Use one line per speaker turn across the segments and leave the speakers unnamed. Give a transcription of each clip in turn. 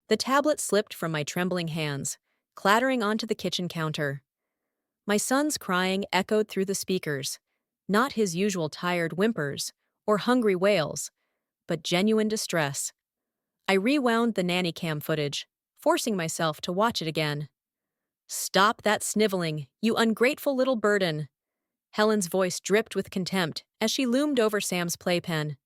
The tablet slipped from my trembling hands, clattering onto the kitchen counter. My son's crying echoed through the speakers, not his usual tired whimpers or hungry wails, but genuine distress. I rewound the nanny cam footage, forcing myself to watch it again. "Stop that sniveling, you ungrateful little burden." Helen's voice dripped with contempt as she loomed over Sam's playpen.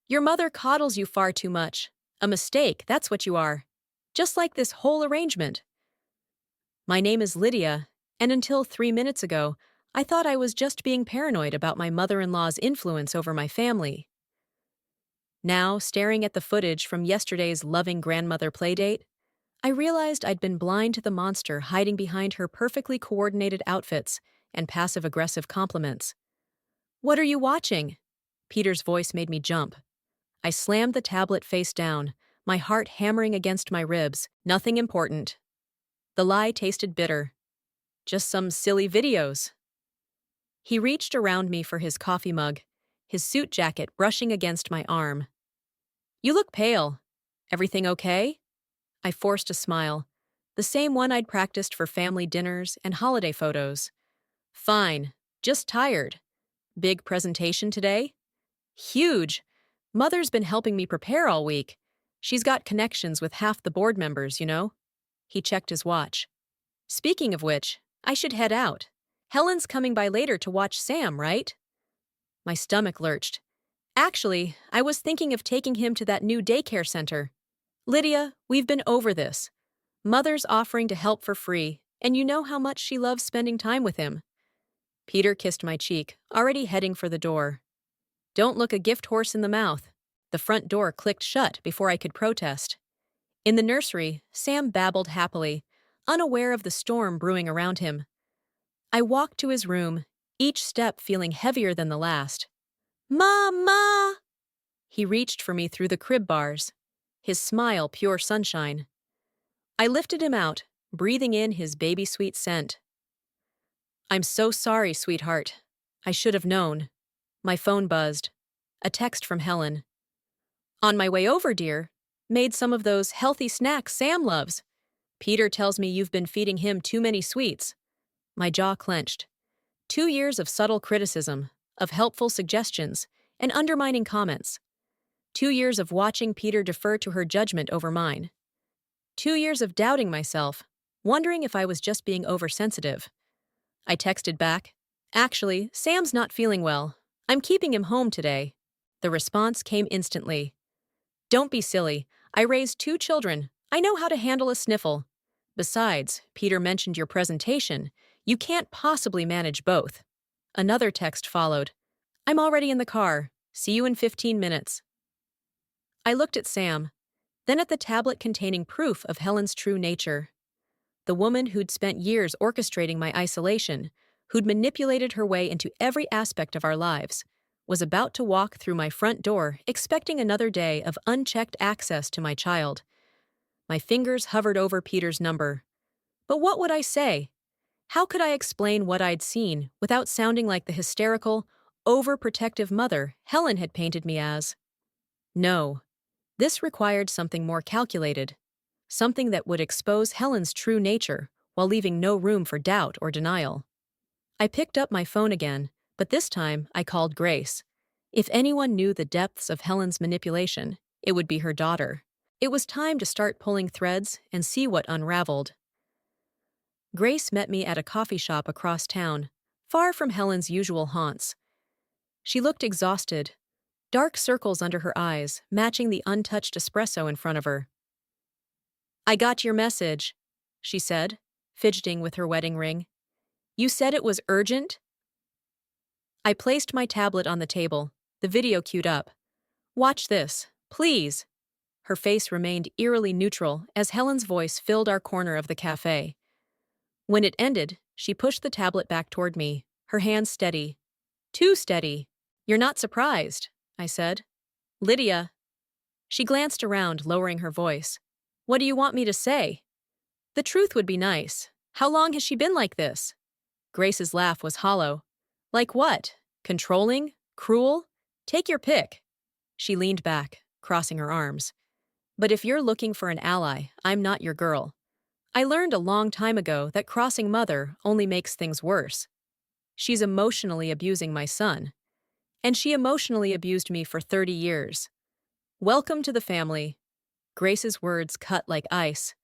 "Your mother coddles you far too much. A mistake, that's what you are. Just like this whole arrangement." My name is Lydia, and until 3 minutes ago, I thought I was just being paranoid about my mother-in-law's influence over my family. Now, staring at the footage from yesterday's loving grandmother playdate, I realized I'd been blind to the monster hiding behind her perfectly coordinated outfits and passive-aggressive compliments. "What are you watching?" Peter's voice made me jump. I slammed the tablet face down, my heart hammering against my ribs. "Nothing important." The lie tasted bitter. "Just some silly videos." He reached around me for his coffee mug, his suit jacket brushing against my arm. "You look pale. Everything okay?" I forced a smile, the same one I'd practiced for family dinners and holiday photos. "Fine, just tired. Big presentation today?" "Huge. Mother's been helping me prepare all week. She's got connections with half the board members, you know." He checked his watch. "Speaking of which, I should head out. Helen's coming by later to watch Sam, right?" My stomach lurched. "Actually, I was thinking of taking him to that new daycare center." "Lydia, we've been over this. Mother's offering to help for free, and you know how much she loves spending time with him." Peter kissed my cheek, already heading for the door. "Don't look a gift horse in the mouth." The front door clicked shut before I could protest. In the nursery, Sam babbled happily, unaware of the storm brewing around him. I walked to his room, each step feeling heavier than the last. "Mama!" He reached for me through the crib bars, his smile pure sunshine. I lifted him out, breathing in his baby-sweet scent. "I'm so sorry, sweetheart. I should have known." My phone buzzed. A text from Helen. "On my way over, dear. Made some of those healthy snacks Sam loves. Peter tells me you've been feeding him too many sweets." My jaw clenched. 2 years of subtle criticism, of helpful suggestions, and undermining comments. 2 years of watching Peter defer to her judgment over mine. 2 years of doubting myself, wondering if I was just being oversensitive. I texted back, "Actually, Sam's not feeling well. I'm keeping him home today." The response came instantly. "Don't be silly. I raised 2 children. I know how to handle a sniffle. Besides, Peter mentioned your presentation. You can't possibly manage both." Another text followed. "I'm already in the car. See you in 15 minutes." I looked at Sam, then at the tablet containing proof of Helen's true nature. The woman who'd spent years orchestrating my isolation, who'd manipulated her way into every aspect of our lives, was about to walk through my front door expecting another day of unchecked access to my child. My fingers hovered over Peter's number. But what would I say? How could I explain what I'd seen without sounding like the hysterical, overprotective mother Helen had painted me as? No. This required something more calculated, something that would expose Helen's true nature while leaving no room for doubt or denial. I picked up my phone again, but this time I called Grace. If anyone knew the depths of Helen's manipulation, it would be her daughter. It was time to start pulling threads and see what unraveled. Grace met me at a coffee shop across town, far from Helen's usual haunts. She looked exhausted, dark circles under her eyes matching the untouched espresso in front of her. "I got your message," she said, fidgeting with her wedding ring. "You said it was urgent?" I placed my tablet on the table, the video queued up. "Watch this, please." Her face remained eerily neutral as Helen's voice filled our corner of the cafe. When it ended, she pushed the tablet back toward me, her hands steady. "Too steady." "You're not surprised," I said. "Lydia." She glanced around, lowering her voice. "What do you want me to say?" "The truth would be nice. How long has she been like this?" Grace's laugh was hollow. "Like what? Controlling? Cruel? Take your pick." She leaned back, crossing her arms. But if you're looking for an ally, I'm not your girl. I learned a long time ago that crossing mother only makes things worse. She's emotionally abusing my son. And she emotionally abused me for 30 years. Welcome to the family. Grace's words cut like ice.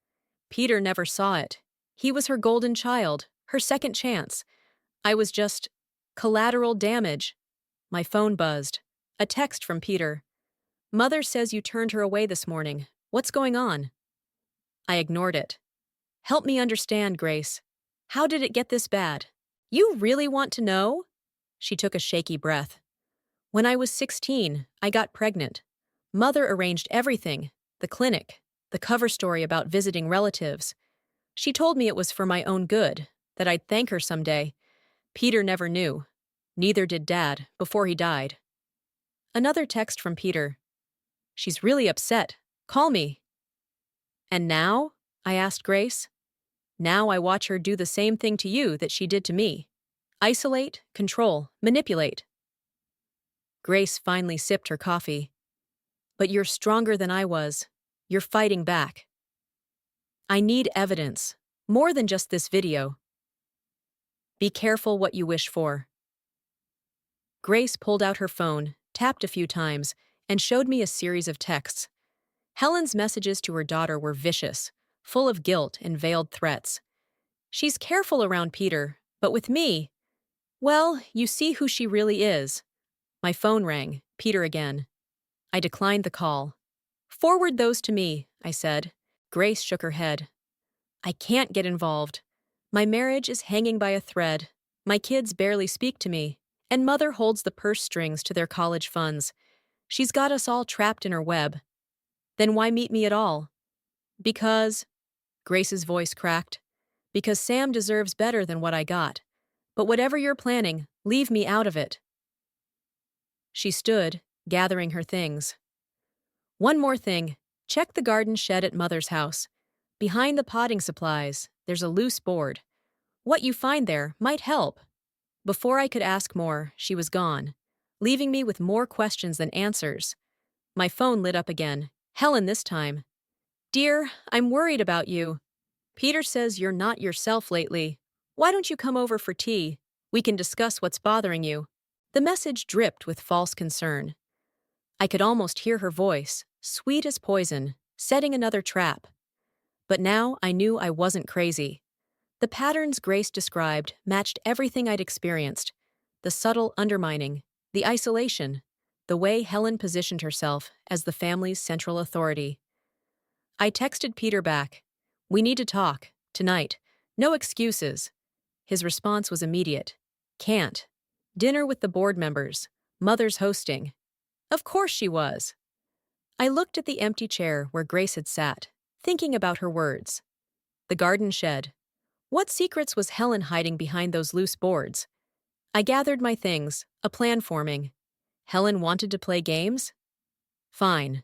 Peter never saw it. He was her golden child, her second chance. I was just collateral damage. My phone buzzed. A text from Peter. Mother says you turned her away this morning. What's going on? I ignored it. Help me understand, Grace. How did it get this bad? You really want to know? She took a shaky breath. When I was 16, I got pregnant. Mother arranged everything, the clinic, the cover story about visiting relatives. She told me it was for my own good, that I'd thank her someday. Peter never knew. Neither did Dad, before he died. Another text from Peter. She's really upset. Call me. And now? I asked Grace. Now I watch her do the same thing to you that she did to me. Isolate, control, manipulate. Grace finally sipped her coffee. But you're stronger than I was. You're fighting back. I need evidence. More than just this video. Be careful what you wish for. Grace pulled out her phone, tapped a few times, and showed me a series of texts. Helen's messages to her daughter were vicious, full of guilt and veiled threats. She's careful around Peter, but with me, well, you see who she really is. My phone rang, Peter again. I declined the call. Forward those to me, I said. Grace shook her head. I can't get involved. My marriage is hanging by a thread. My kids barely speak to me, and Mother holds the purse strings to their college funds. She's got us all trapped in her web. Then why meet me at all? Because, Grace's voice cracked, because Sam deserves better than what I got. But whatever you're planning, leave me out of it. She stood, gathering her things. One more thing. Check the garden shed at Mother's house. Behind the potting supplies, there's a loose board. What you find there might help. Before I could ask more, she was gone, leaving me with more questions than answers. My phone lit up again. Helen this time. Dear, I'm worried about you. Peter says you're not yourself lately. Why don't you come over for tea? We can discuss what's bothering you. The message dripped with false concern. I could almost hear her voice, sweet as poison, setting another trap. But now I knew I wasn't crazy. The patterns Grace described matched everything I'd experienced. The subtle undermining, the isolation, the way Helen positioned herself as the family's central authority. I texted Peter back. We need to talk, tonight. No excuses. His response was immediate. Can't. Dinner with the board members. Mother's hosting. Of course she was. I looked at the empty chair where Grace had sat, thinking about her words. The garden shed. What secrets was Helen hiding behind those loose boards? I gathered my things, a plan forming. Helen wanted to play games? Fine.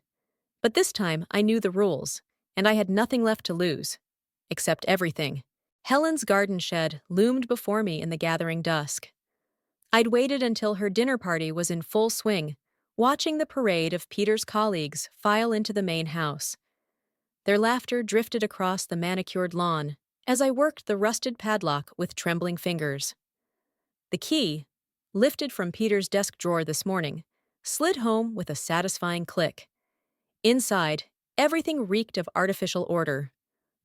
But this time I knew the rules, and I had nothing left to lose. Except everything. Helen's garden shed loomed before me in the gathering dusk. I'd waited until her dinner party was in full swing, watching the parade of Peter's colleagues file into the main house. Their laughter drifted across the manicured lawn as I worked the rusted padlock with trembling fingers. The key, lifted from Peter's desk drawer this morning, slid home with a satisfying click. Inside, everything reeked of artificial order.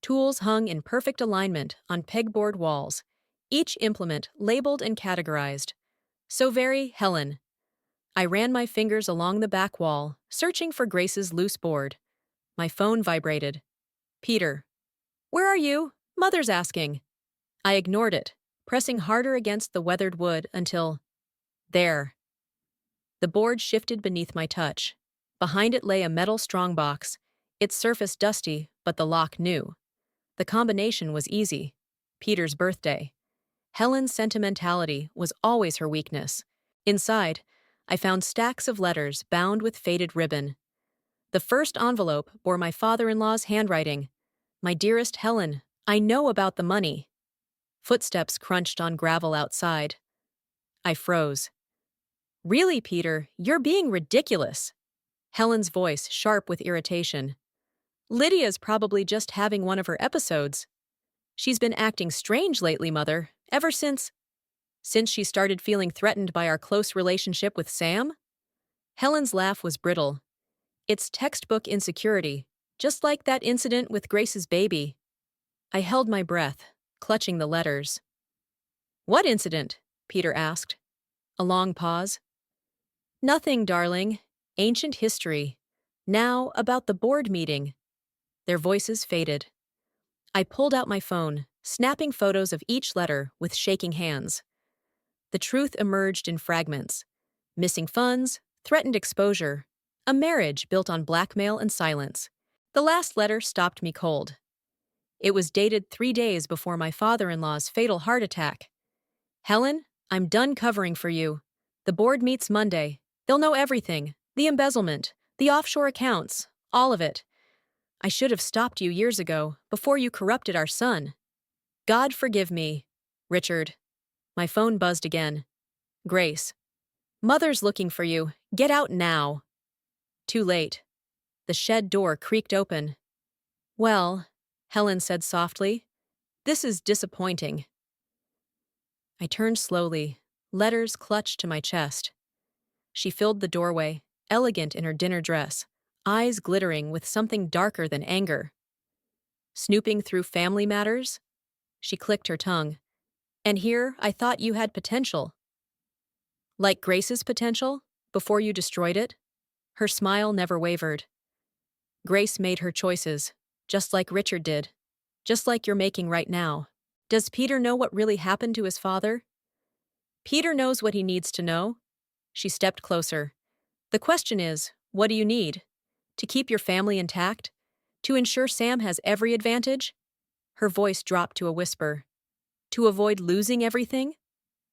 Tools hung in perfect alignment on pegboard walls, each implement labeled and categorized. So very Helen. I ran my fingers along the back wall, searching for Grace's loose board. My phone vibrated. Peter. Where are you? Mother's asking. I ignored it, pressing harder against the weathered wood until... There. The board shifted beneath my touch. Behind it lay a metal strongbox, its surface dusty, but the lock new. The combination was easy. Peter's birthday. Helen's sentimentality was always her weakness. Inside, I found stacks of letters bound with faded ribbon. The first envelope bore my father-in-law's handwriting. My dearest Helen, I know about the money. Footsteps crunched on gravel outside. I froze. Really, Peter, you're being ridiculous. Helen's voice sharp with irritation. Lydia's probably just having one of her episodes. She's been acting strange lately, Mother, ever since she started feeling threatened by our close relationship with Sam? Helen's laugh was brittle. It's textbook insecurity, just like that incident with Grace's baby. I held my breath, clutching the letters. What incident? Peter asked. A long pause. Nothing, darling. Ancient history. Now, about the board meeting. Their voices faded. I pulled out my phone, snapping photos of each letter with shaking hands. The truth emerged in fragments. Missing funds, threatened exposure, a marriage built on blackmail and silence. The last letter stopped me cold. It was dated 3 days before my father-in-law's fatal heart attack. Helen, I'm done covering for you. The board meets Monday. They'll know everything. The embezzlement, the offshore accounts, all of it. I should have stopped you years ago, before you corrupted our son. God forgive me. Richard. My phone buzzed again. Grace. Mother's looking for you. Get out now. Too late. The shed door creaked open. Well, Helen said softly, this is disappointing. I turned slowly, letters clutched to my chest. She filled the doorway, elegant in her dinner dress, eyes glittering with something darker than anger. Snooping through family matters? She clicked her tongue. And here I thought you had potential. Like Grace's potential, before you destroyed it? Her smile never wavered. Grace made her choices, just like Richard did, just like you're making right now. Does Peter know what really happened to his father? Peter knows what he needs to know. She stepped closer. The question is, what do you need? To keep your family intact? To ensure Sam has every advantage? Her voice dropped to a whisper. To avoid losing everything?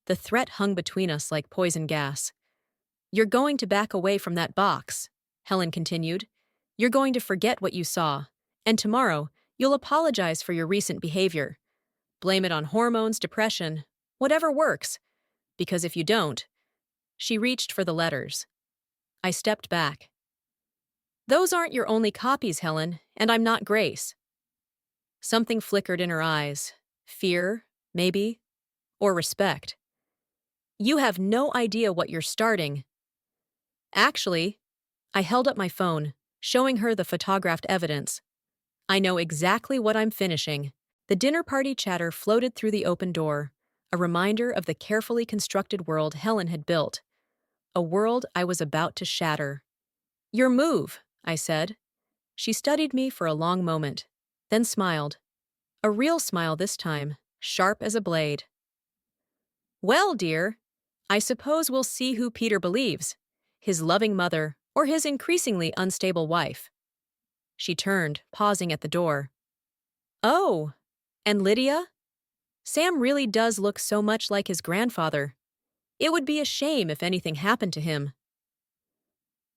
The threat hung between us like poison gas. You're going to back away from that box, Helen continued. You're going to forget what you saw, and tomorrow you'll apologize for your recent behavior. Blame it on hormones, depression, whatever works. Because if you don't... She reached for the letters. I stepped back. Those aren't your only copies, Helen, and I'm not Grace. Something flickered in her eyes. Fear, maybe, or respect. You have no idea what you're starting. Actually, I held up my phone, showing her the photographed evidence. I know exactly what I'm finishing. The dinner party chatter floated through the open door, a reminder of the carefully constructed world Helen had built. A world I was about to shatter. Your move, I said. She studied me for a long moment, then smiled. A real smile this time, sharp as a blade. Well, dear, I suppose we'll see who Peter believes, his loving mother or his increasingly unstable wife. She turned, pausing at the door. Oh, and Lydia? Sam really does look so much like his grandfather. It would be a shame if anything happened to him.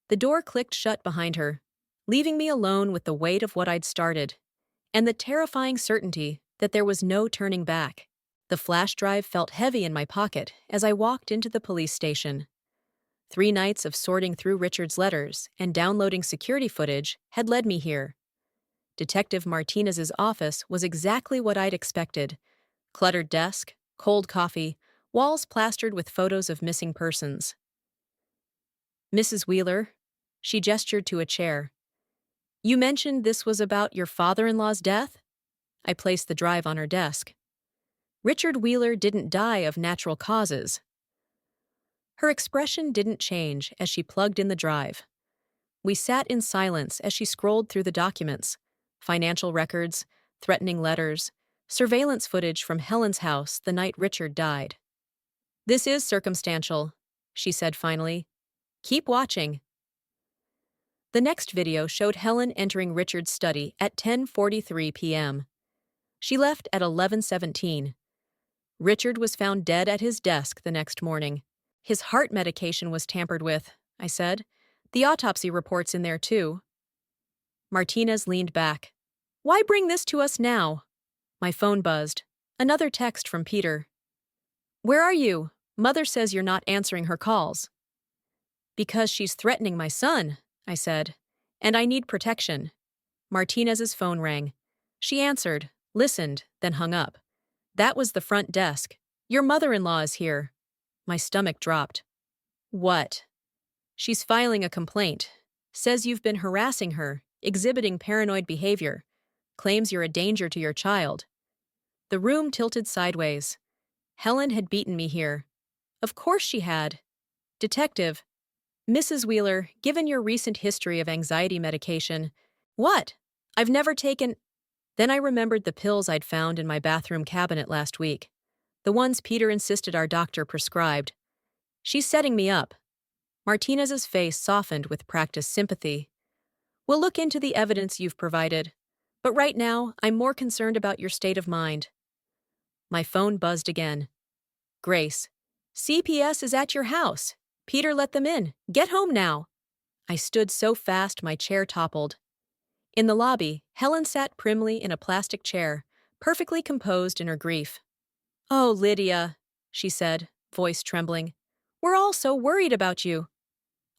The door clicked shut behind her, leaving me alone with the weight of what I'd started, and the terrifying certainty that there was no turning back. The flash drive felt heavy in my pocket as I walked into the police station. 3 nights of sorting through Richard's letters and downloading security footage had led me here. Detective Martinez's office was exactly what I'd expected. Cluttered desk, cold coffee, walls plastered with photos of missing persons. Mrs. Wheeler, she gestured to a chair. You mentioned this was about your father-in-law's death? I placed the drive on her desk. Richard Wheeler didn't die of natural causes. Her expression didn't change as she plugged in the drive. We sat in silence as she scrolled through the documents, financial records, threatening letters, surveillance footage from Helen's house the night Richard died. This is circumstantial, she said finally. Keep watching. The next video showed Helen entering Richard's study at 10:43 p.m. She left at 11:17. Richard was found dead at his desk the next morning. His heart medication was tampered with, I said. The autopsy report's in there too. Martinez leaned back. Why bring this to us now? My phone buzzed. Another text from Peter. Where are you? Mother says you're not answering her calls. Because she's threatening my son, I said, and I need protection. Martinez's phone rang. She answered, listened, then hung up. That was the front desk. Your mother-in-law is here. My stomach dropped. What? She's filing a complaint. Says you've been harassing her, exhibiting paranoid behavior. Claims you're a danger to your child. The room tilted sideways. Helen had beaten me here. Of course she had. Detective. Mrs. Wheeler, given your recent history of anxiety medication. What? I've never taken. Then I remembered the pills I'd found in my bathroom cabinet last week. The ones Peter insisted our doctor prescribed. She's setting me up. Martinez's face softened with practiced sympathy. We'll look into the evidence you've provided. But right now, I'm more concerned about your state of mind. My phone buzzed again. Grace. CPS is at your house. Peter let them in. Get home now. I stood so fast my chair toppled. In the lobby, Helen sat primly in a plastic chair, perfectly composed in her grief. Oh, Lydia, she said, voice trembling. We're all so worried about you.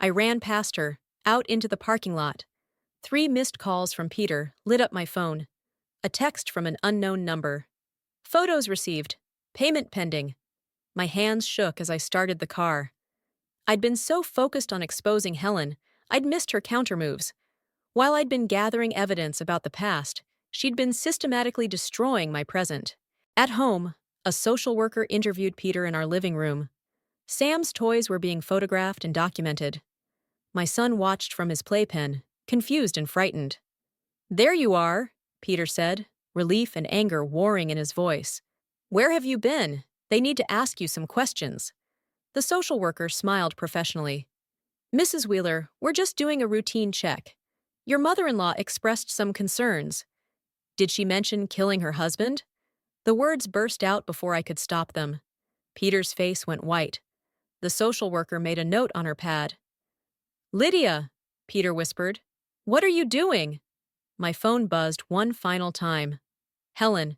I ran past her, out into the parking lot. 3 missed calls from Peter lit up my phone. A text from an unknown number. Photos received. Payment pending. My hands shook as I started the car. I'd been so focused on exposing Helen, I'd missed her countermoves. While I'd been gathering evidence about the past, she'd been systematically destroying my present. At home, a social worker interviewed Peter in our living room. Sam's toys were being photographed and documented. My son watched from his playpen, confused and frightened. There you are, Peter said, relief and anger warring in his voice. Where have you been? They need to ask you some questions. The social worker smiled professionally. Mrs. Wheeler, we're just doing a routine check. Your mother-in-law expressed some concerns. Did she mention killing her husband? The words burst out before I could stop them. Peter's face went white. The social worker made a note on her pad. Lydia, Peter whispered. What are you doing? My phone buzzed one final time. Helen.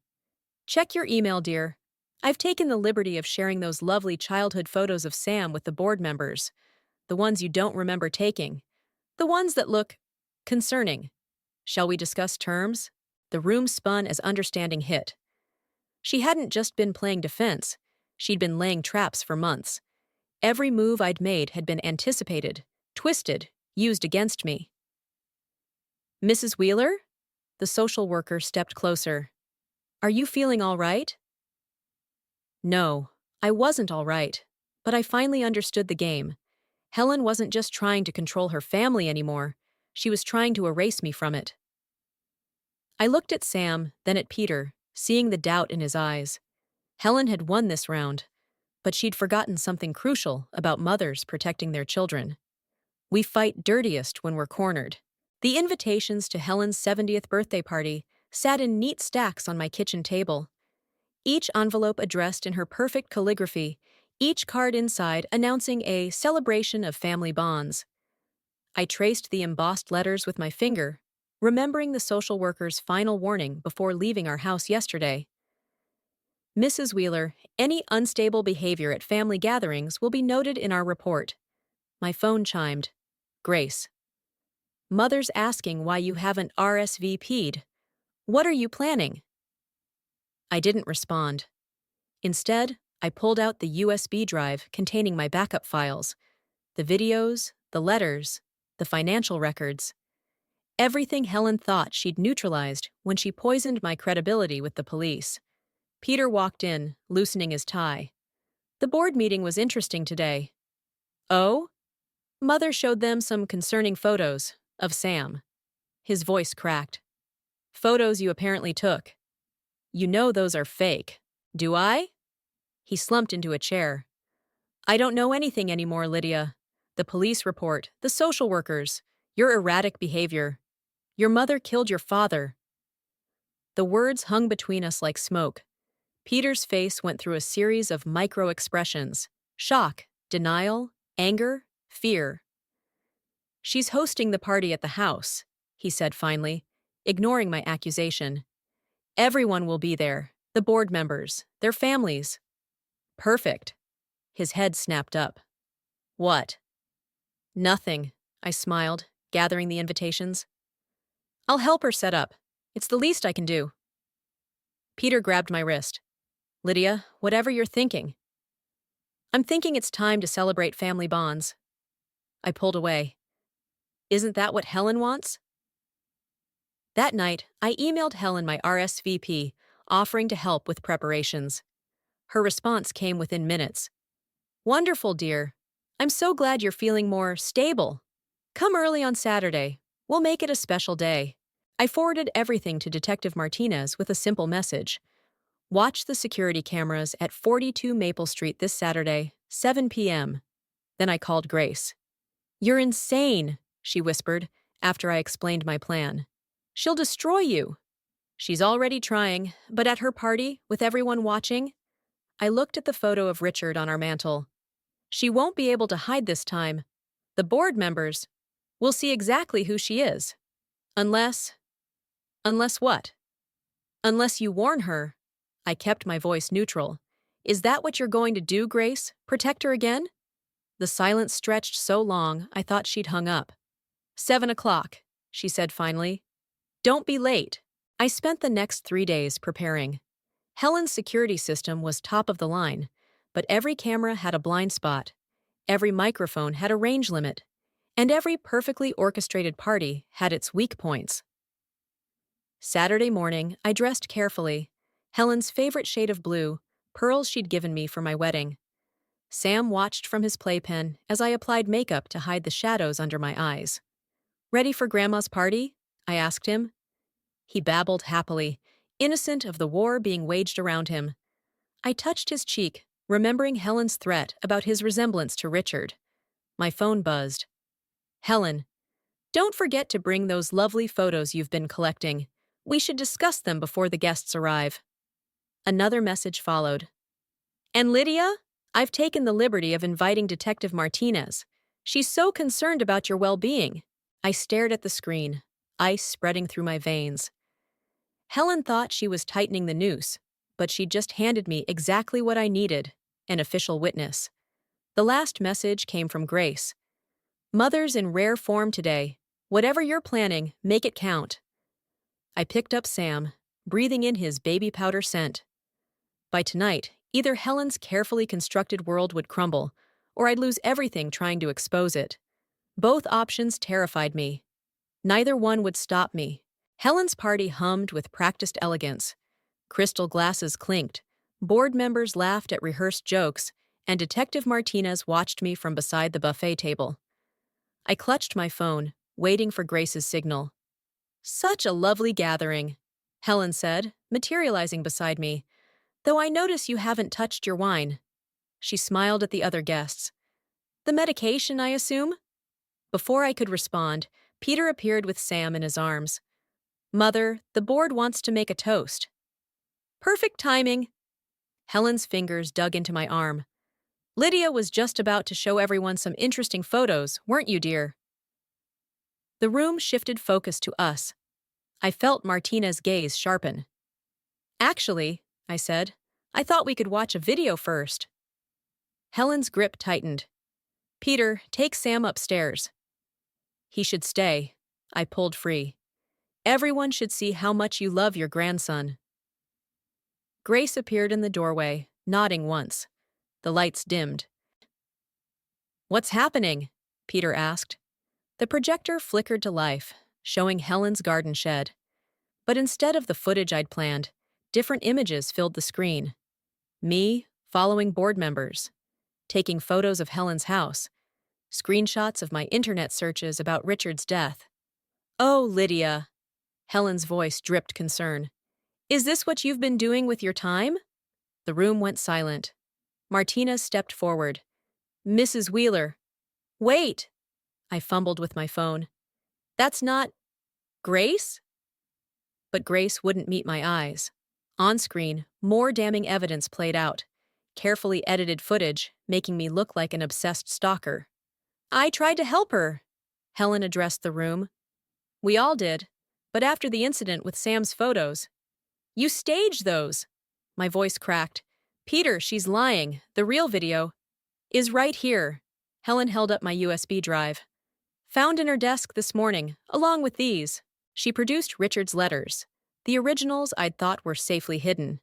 Check your email, dear. I've taken the liberty of sharing those lovely childhood photos of Sam with the board members. The ones you don't remember taking. The ones that look concerning. Shall we discuss terms? The room spun as understanding hit. She hadn't just been playing defense. She'd been laying traps for months. Every move I'd made had been anticipated, twisted, used against me. Mrs. Wheeler? The social worker stepped closer. Are you feeling all right? No, I wasn't all right, but I finally understood the game. Helen wasn't just trying to control her family anymore. She was trying to erase me from it. I looked at Sam, then at Peter, seeing the doubt in his eyes. Helen had won this round, but she'd forgotten something crucial about mothers protecting their children. We fight dirtiest when we're cornered. The invitations to Helen's 70th birthday party sat in neat stacks on my kitchen table. Each envelope addressed in her perfect calligraphy, each card inside announcing a celebration of family bonds. I traced the embossed letters with my finger, remembering the social worker's final warning before leaving our house yesterday. Mrs. Wheeler, any unstable behavior at family gatherings will be noted in our report. My phone chimed. Grace. Mother's asking why you haven't RSVP'd. What are you planning? I didn't respond. Instead, I pulled out the USB drive containing my backup files, the videos, the letters, the financial records. Everything Helen thought she'd neutralized when she poisoned my credibility with the police. Peter walked in, loosening his tie. The board meeting was interesting today. Oh? Mother showed them some concerning photos of Sam. His voice cracked. Photos you apparently took. You know those are fake. Do I? He slumped into a chair. I don't know anything anymore, Lydia. The police report, the social workers, your erratic behavior. Your mother killed your father. The words hung between us like smoke. Peter's face went through a series of micro-expressions: shock, denial, anger, fear. She's hosting the party at the house, he said finally, ignoring my accusation. Everyone will be there, the board members, their families. Perfect. His head snapped up. What? Nothing, I smiled, gathering the invitations. I'll help her set up. It's the least I can do. Peter grabbed my wrist. Lydia, whatever you're thinking. I'm thinking it's time to celebrate family bonds. I pulled away. Isn't that what Helen wants? That night, I emailed Helen my RSVP, offering to help with preparations. Her response came within minutes. Wonderful, dear. I'm so glad you're feeling more stable. Come early on Saturday. We'll make it a special day. I forwarded everything to Detective Martinez with a simple message. Watch the security cameras at 42 Maple Street this Saturday, 7 p.m. Then I called Grace. You're insane, she whispered, after I explained my plan. She'll destroy you. She's already trying, but at her party, with everyone watching, I looked at the photo of Richard on our mantel. She won't be able to hide this time. The board members will see exactly who she is. Unless what? Unless you warn her. I kept my voice neutral. Is that what you're going to do, Grace? Protect her again? The silence stretched so long, I thought she'd hung up. 7 o'clock, she said finally. Don't be late. I spent the next 3 days preparing. Helen's security system was top of the line, but every camera had a blind spot. Every microphone had a range limit. And every perfectly orchestrated party had its weak points. Saturday morning, I dressed carefully. Helen's favorite shade of blue, pearls she'd given me for my wedding. Sam watched from his playpen as I applied makeup to hide the shadows under my eyes. Ready for Grandma's party? I asked him. He babbled happily, innocent of the war being waged around him. I touched his cheek, remembering Helen's threat about his resemblance to Richard. My phone buzzed. Helen, don't forget to bring those lovely photos you've been collecting. We should discuss them before the guests arrive. Another message followed. And Lydia, I've taken the liberty of inviting Detective Martinez. She's so concerned about your well-being. I stared at the screen, ice spreading through my veins. Helen thought she was tightening the noose, but she'd just handed me exactly what I needed, an official witness. The last message came from Grace. Mother's in rare form today. Whatever you're planning, make it count. I picked up Sam, breathing in his baby powder scent. By tonight, either Helen's carefully constructed world would crumble, or I'd lose everything trying to expose it. Both options terrified me. Neither one would stop me. Helen's party hummed with practiced elegance. Crystal glasses clinked, board members laughed at rehearsed jokes, and Detective Martinez watched me from beside the buffet table. I clutched my phone, waiting for Grace's signal. Such a lovely gathering, Helen said, materializing beside me. Though I notice you haven't touched your wine. She smiled at the other guests. The medication, I assume? Before I could respond, Peter appeared with Sam in his arms. Mother, the board wants to make a toast. Perfect timing. Helen's fingers dug into my arm. Lydia was just about to show everyone some interesting photos, weren't you, dear? The room shifted focus to us. I felt Martinez's gaze sharpen. Actually, I said, I thought we could watch a video first. Helen's grip tightened. Peter, take Sam upstairs. He should stay. I pulled free. Everyone should see how much you love your grandson. Grace appeared in the doorway, nodding once. The lights dimmed. What's happening? Peter asked. The projector flickered to life, showing Helen's garden shed. But instead of the footage I'd planned, different images filled the screen. Me, following board members, taking photos of Helen's house, screenshots of my internet searches about Richard's death. Oh, Lydia. Helen's voice dripped concern. Is this what you've been doing with your time? The room went silent. Martinez stepped forward. Mrs. Wheeler. Wait! I fumbled with my phone. That's not... Grace? But Grace wouldn't meet my eyes. On screen, more damning evidence played out. Carefully edited footage, making me look like an obsessed stalker. I tried to help her. Helen addressed the room. We all did, but after the incident with Sam's photos. You staged those. My voice cracked. Peter, she's lying. The real video is right here. Helen held up my USB drive. Found in her desk this morning, along with these. She produced Richard's letters. The originals I'd thought were safely hidden.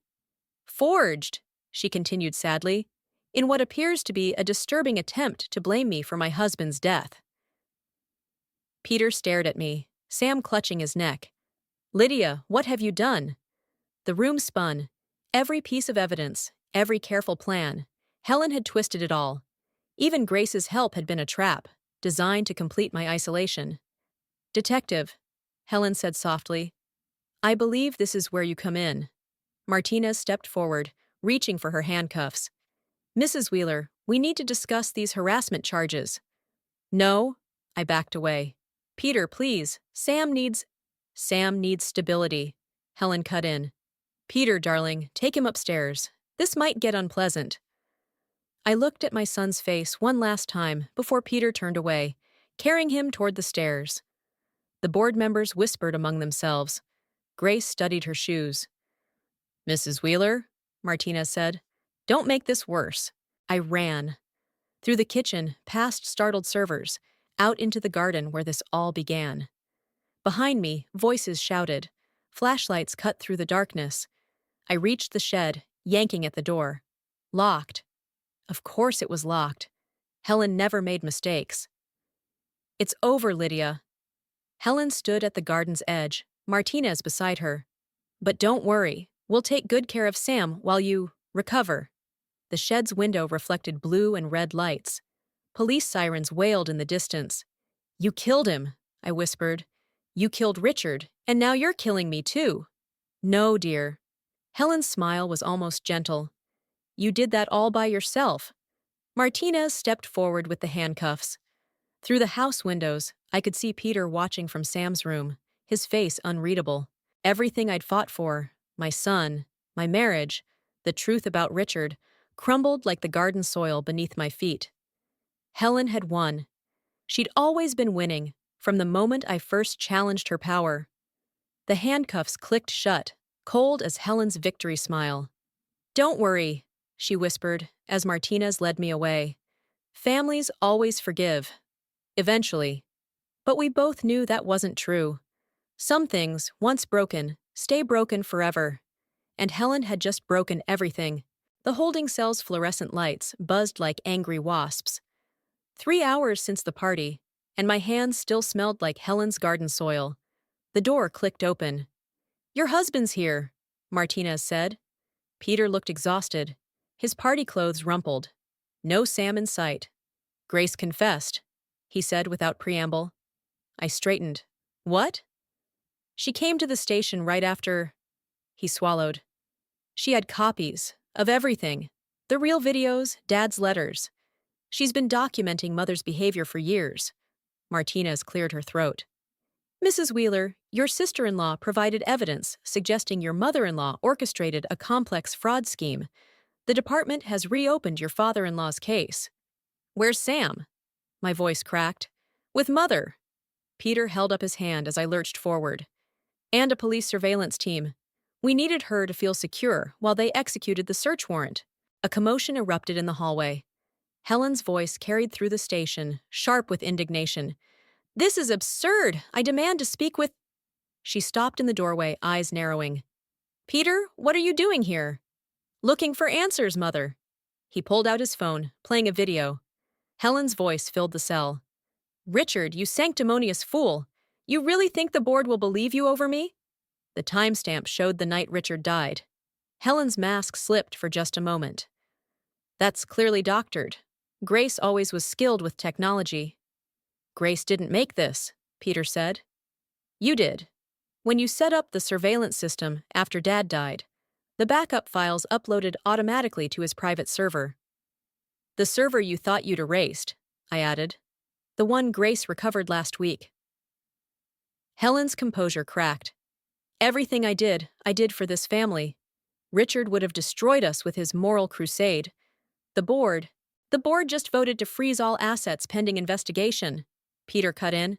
Forged, she continued sadly, in what appears to be a disturbing attempt to blame me for my husband's death. Peter stared at me, Sam clutching his neck. Lydia, what have you done? The room spun. Every piece of evidence, every careful plan. Helen had twisted it all. Even Grace's help had been a trap, designed to complete my isolation. Detective, Helen said softly, I believe this is where you come in. Martinez stepped forward, reaching for her handcuffs. Mrs. Wheeler, we need to discuss these harassment charges. No, I backed away. Peter, please, Sam needs stability, Helen cut in. Peter, darling, take him upstairs. This might get unpleasant. I looked at my son's face one last time before Peter turned away, carrying him toward the stairs. The board members whispered among themselves. Grace studied her shoes. Mrs. Wheeler, Martinez said, don't make this worse. I ran. Through the kitchen, past startled servers, out into the garden where this all began. Behind me, voices shouted. Flashlights cut through the darkness. I reached the shed, yanking at the door. Locked. Of course it was locked. Helen never made mistakes. It's over, Lydia. Helen stood at the garden's edge, Martinez beside her. But don't worry, we'll take good care of Sam while you recover. The shed's window reflected blue and red lights. Police sirens wailed in the distance. You killed him, I whispered. You killed Richard, and now you're killing me too. No, dear. Helen's smile was almost gentle. You did that all by yourself. Martinez stepped forward with the handcuffs. Through the house windows, I could see Peter watching from Sam's room, his face unreadable. Everything I'd fought for, my son, my marriage, the truth about Richard, crumbled like the garden soil beneath my feet. Helen had won. She'd always been winning, from the moment I first challenged her power. The handcuffs clicked shut, cold as Helen's victory smile. Don't worry, she whispered as Martinez led me away. Families always forgive. Eventually. But we both knew that wasn't true. Some things, once broken, stay broken forever. And Helen had just broken everything. The holding cell's fluorescent lights buzzed like angry wasps. 3 hours since the party, and my hands still smelled like Helen's garden soil. The door clicked open. Your husband's here, Martinez said. Peter looked exhausted. His party clothes rumpled. No Sam in sight. Grace confessed, he said without preamble. I straightened. What? She came to the station right after... He swallowed. She had copies of everything. The real videos, Dad's letters. She's been documenting Mother's behavior for years. Martinez cleared her throat. Mrs. Wheeler, your sister-in-law provided evidence suggesting your mother-in-law orchestrated a complex fraud scheme. The department has reopened your father-in-law's case. Where's Sam? My voice cracked. With Mother. Peter held up his hand as I lurched forward. And a police surveillance team. We needed her to feel secure while they executed the search warrant. A commotion erupted in the hallway. Helen's voice carried through the station, sharp with indignation. This is absurd! I demand to speak with... She stopped in the doorway, eyes narrowing. Peter, what are you doing here? Looking for answers, Mother. He pulled out his phone, playing a video. Helen's voice filled the cell. Richard, you sanctimonious fool! You really think the board will believe you over me? The timestamp showed the night Richard died. Helen's mask slipped for just a moment. That's clearly doctored. Grace always was skilled with technology. Grace didn't make this, Peter said. You did. When you set up the surveillance system after Dad died, the backup files uploaded automatically to his private server. The server you thought you'd erased, I added. The one Grace recovered last week. Helen's composure cracked. Everything I did for this family. Richard would have destroyed us with his moral crusade. The board just voted to freeze all assets pending investigation. Peter cut in.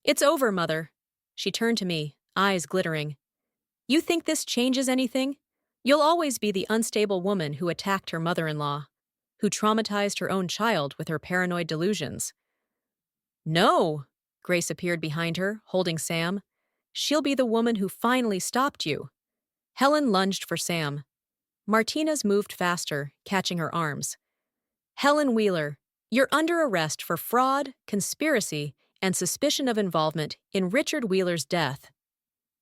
It's over, Mother. She turned to me, eyes glittering. You think this changes anything? You'll always be the unstable woman who attacked her mother-in-law, who traumatized her own child with her paranoid delusions. No, Grace appeared behind her, holding Sam. She'll be the woman who finally stopped you. Helen lunged for Sam. Martinez moved faster, catching her arms. Helen Wheeler, you're under arrest for fraud, conspiracy, and suspicion of involvement in Richard Wheeler's death.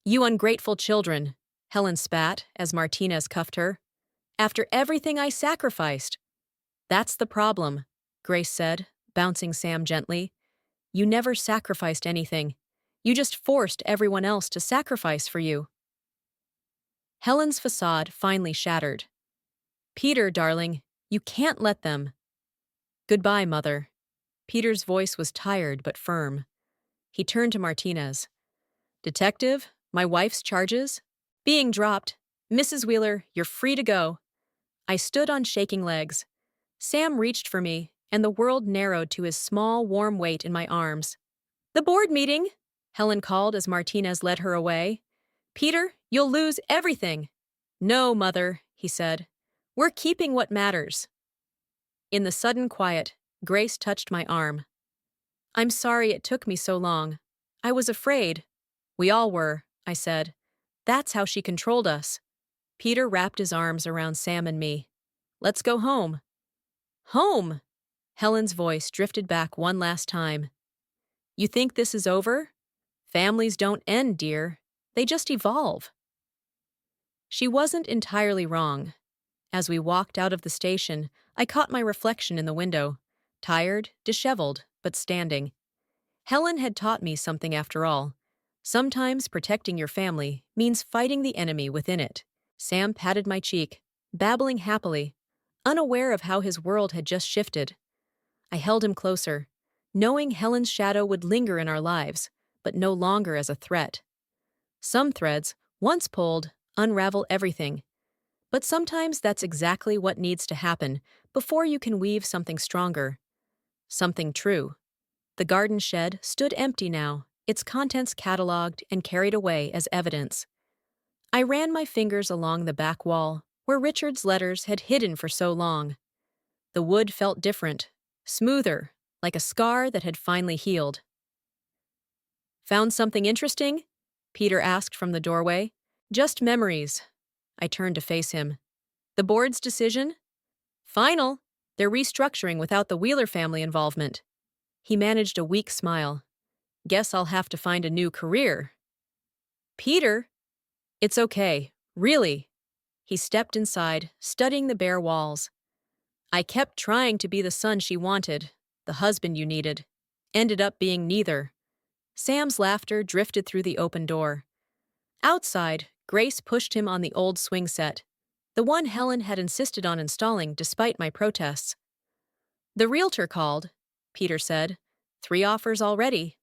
You ungrateful children, Helen spat as Martinez cuffed her. After everything I sacrificed. That's the problem, Grace said, bouncing Sam gently. You never sacrificed anything. You just forced everyone else to sacrifice for you. Helen's facade finally shattered. Peter, darling, you can't let them. Goodbye, Mother. Peter's voice was tired but firm. He turned to Martinez. Detective, my wife's charges? Being dropped. Mrs. Wheeler, you're free to go. I stood on shaking legs. Sam reached for me, and the world narrowed to his small, warm weight in my arms. The board meeting, Helen called as Martinez led her away. Peter, you'll lose everything. No, Mother, he said. We're keeping what matters. In the sudden quiet, Grace touched my arm. I'm sorry it took me so long. I was afraid. We all were, I said. That's how she controlled us. Peter wrapped his arms around Sam and me. Let's go home. Home! Helen's voice drifted back one last time. You think this is over? Families don't end, dear. They just evolve. She wasn't entirely wrong. As we walked out of the station, I caught my reflection in the window, tired, disheveled, but standing. Helen had taught me something after all. Sometimes protecting your family means fighting the enemy within it. Sam patted my cheek, babbling happily, unaware of how his world had just shifted. I held him closer, knowing Helen's shadow would linger in our lives, but no longer as a threat. Some threads, once pulled, unravel everything. But sometimes that's exactly what needs to happen before you can weave something stronger. Something true. The garden shed stood empty now, its contents catalogued and carried away as evidence. I ran my fingers along the back wall, where Richard's letters had hidden for so long. The wood felt different, smoother, like a scar that had finally healed. Found something interesting? Peter asked from the doorway. Just memories. I turned to face him. The board's decision? Final. They're restructuring without the Wheeler family involvement. He managed a weak smile. Guess I'll have to find a new career. Peter? It's okay, really. He stepped inside, studying the bare walls. I kept trying to be the son she wanted, the husband you needed. Ended up being neither. Sam's laughter drifted through the open door. Outside, Grace pushed him on the old swing set, the one Helen had insisted on installing despite my protests. The realtor called, Peter said. 3 offers already.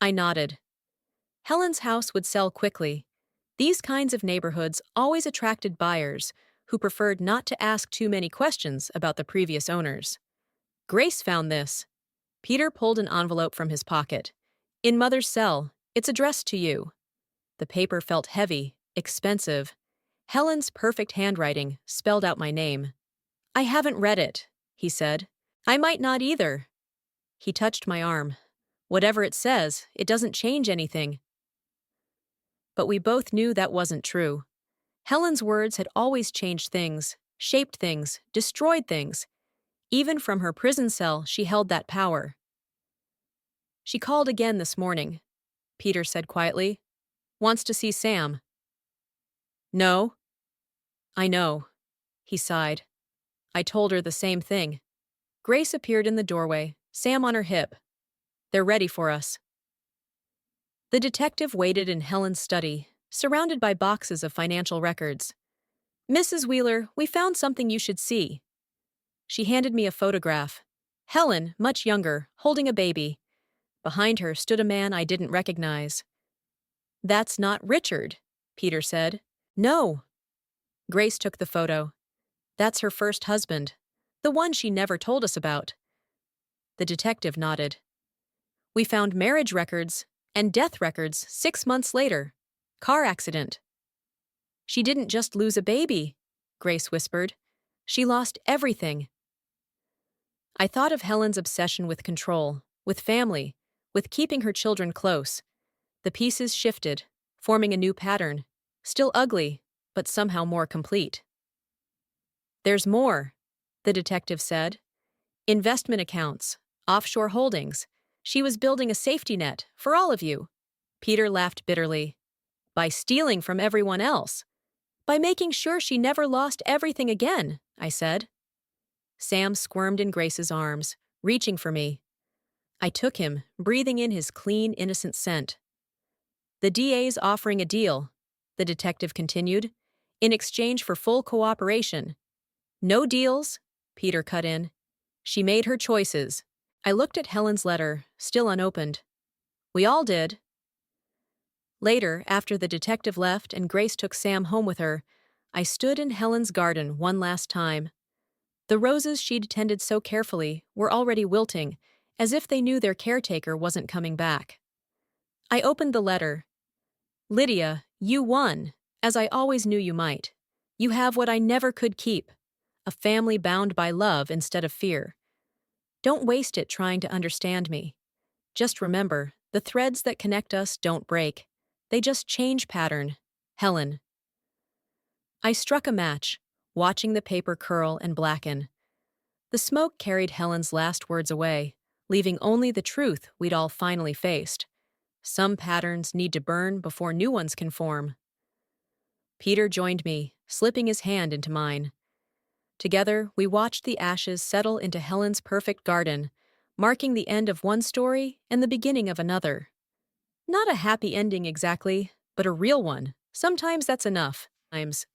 I nodded. Helen's house would sell quickly. These kinds of neighborhoods always attracted buyers who preferred not to ask too many questions about the previous owners. Grace found this. Peter pulled an envelope from his pocket. In Mother's cell, it's addressed to you. The paper felt heavy, expensive. Helen's perfect handwriting spelled out my name. I haven't read it, he said. I might not either. He touched my arm. Whatever it says, it doesn't change anything. But we both knew that wasn't true. Helen's words had always changed things, shaped things, destroyed things. Even from her prison cell, she held that power. She called again this morning, Peter said quietly. Wants to see Sam. No. I know. He sighed. I told her the same thing. Grace appeared in the doorway, Sam on her hip. They're ready for us. The detective waited in Helen's study, surrounded by boxes of financial records. Mrs. Wheeler, we found something you should see. She handed me a photograph. Helen, much younger, holding a baby. Behind her stood a man I didn't recognize. That's not Richard, Peter said. No. Grace took the photo. That's her first husband, the one she never told us about. The detective nodded. We found marriage records and death records 6 months later. Car accident. She didn't just lose a baby, Grace whispered. She lost everything. I thought of Helen's obsession with control, with family, with keeping her children close. The pieces shifted, forming a new pattern. Still ugly, but somehow more complete. There's more, the detective said. Investment accounts, offshore holdings. She was building a safety net for all of you. Peter laughed bitterly. By stealing from everyone else. By making sure she never lost everything again, I said. Sam squirmed in Grace's arms, reaching for me. I took him, breathing in his clean, innocent scent. The DA's offering a deal, the detective continued, in exchange for full cooperation. No deals, Peter cut in. She made her choices. I looked at Helen's letter, still unopened. We all did. Later, after the detective left and Grace took Sam home with her, I stood in Helen's garden one last time. The roses she'd tended so carefully were already wilting, as if they knew their caretaker wasn't coming back. I opened the letter. Lydia, you won, as I always knew you might. You have what I never could keep, a family bound by love instead of fear. Don't waste it trying to understand me. Just remember, the threads that connect us don't break. They just change pattern. Helen. I struck a match, watching the paper curl and blacken. The smoke carried Helen's last words away, leaving only the truth we'd all finally faced. Some patterns need to burn before new ones can form. Peter joined me, slipping his hand into mine. Together, we watched the ashes settle into Helen's perfect garden, marking the end of one story and the beginning of another. Not a happy ending exactly, but a real one. Sometimes that's enough. Times.